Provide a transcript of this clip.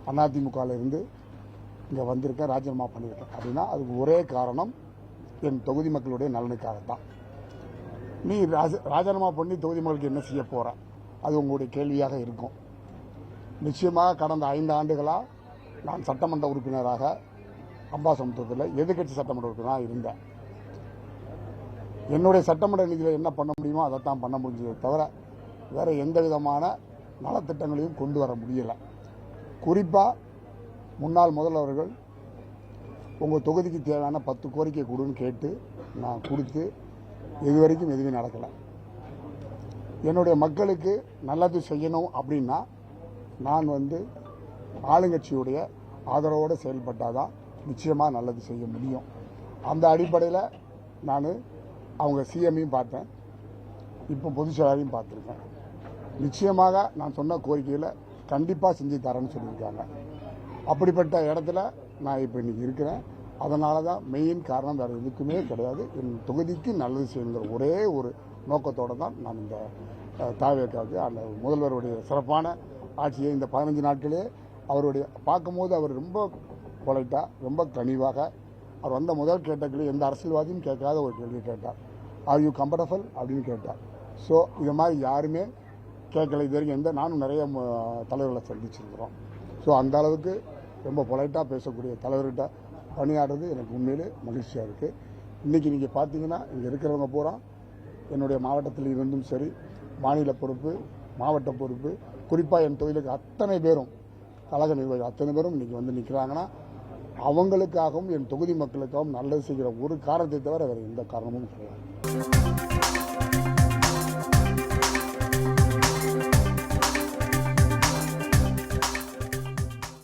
அதிமுகவில் இருந்து இங்கே வந்திருக்கேன், ராஜினாமா பண்ணியிருக்கேன் அப்படின்னா அதுக்கு ஒரே காரணம் என் தொகுதி மக்களுடைய நலனுக்காகத்தான். நீ ராஜினாமா பண்ணி தொகுதி மக்களுக்கு என்ன செய்ய போற, அது உங்களுடைய கேள்வியாக இருக்கும். நிச்சயமாக கடந்த 5 ஆண்டுகளாக நான் சட்டமன்ற உறுப்பினராக அம்பாசமுத்திரத்தில் எதிர்கட்சி சட்டமன்ற உறுப்பினராக இருந்தேன். என்னுடைய சட்டமன்ற நிதியில் என்ன பண்ண முடியுமோ அதைத்தான் பண்ண முடிஞ்சதை தவிர வேற எந்த விதமான நலத்திட்டங்களையும் கொண்டு வர முடியலை. குறிப்பாக முன்னாள் முதல்வர்கள் உங்கள் தொகுதிக்கு தேவையான 10 கோரிக்கை கொடுன்னு கேட்டு நான் கொடுத்து இதுவரைக்கும் எதுவுமே நடக்கலை. என்னுடைய மக்களுக்கு நல்லது செய்யணும் அப்படின்னா நான் ஆளுங்கட்சியுடைய ஆதரவோடு செயல்பட்டால் தான் நிச்சயமாக நல்லது செய்ய முடியும். அந்த அடிப்படையில் நான் அவங்க சிஎம்மையும் பார்த்தேன், இப்போ பொதுச்செயலாளரையும் பார்த்துருக்கேன். நிச்சயமாக நான் சொன்ன கோரிக்கையில் கண்டிப்பாக செஞ்சு தரேன்னு சொல்லியிருக்காங்க. அப்படிப்பட்ட இடத்துல நான் இப்போ இன்றைக்கி இருக்கிறேன். அதனால தான் மெயின் காரணம் வேறு எதுக்குமே கிடையாது. என் தொகுதிக்கு நல்லது செய்யுங்கிற ஒரே ஒரு நோக்கத்தோடு தான் நான் இந்த தாவேக்காவுக்கு அந்த முதல்வருடைய சிறப்பான ஆட்சியை இந்த 15 நாட்களே அவருடைய பார்க்கும்போது அவர் ரொம்ப பொலைட்டாக ரொம்ப கனிவாக அவர் வந்த முதல் கேட்ட கேள்வி எந்த அரசியல்வாதியும் கேட்காத ஒரு கேள்வி கேட்டார். ஆர் யூ கம்ஃபர்டபுள் அப்படின்னு கேட்டார். ஸோ இது மாதிரி யாருமே கேட்கல இது வரைக்கும். நானும் நிறைய தலைவர்களை சந்திச்சிருக்கிறோம். ஸோ அந்த அளவுக்கு ரொம்ப பொலைட்டாக பேசக்கூடிய தலைவர்கிட்ட பணியாடுறது எனக்கு உண்மையிலே மகிழ்ச்சியாக இருக்குது. இன்றைக்கி நீங்கள் பார்த்தீங்கன்னா இங்கே இருக்கிறவங்க பூரா என்னுடைய மாவட்டத்தில் இருந்தும் சரி, மாநில பொறுப்பு, மாவட்ட பொறுப்பு, குறிப்பாக என் தொகுதிக்கு அத்தனை பேரும் கழக நிர்வாகிகள் அத்தனை பேரும் இன்றைக்கி நிற்கிறாங்கன்னா அவங்களுக்காகவும் என் தொகுதி மக்களுக்காகவும் நல்லது செய்கிற ஒரு காரணத்தை தவிர வேறு எந்த காரணமும் கிடையாது.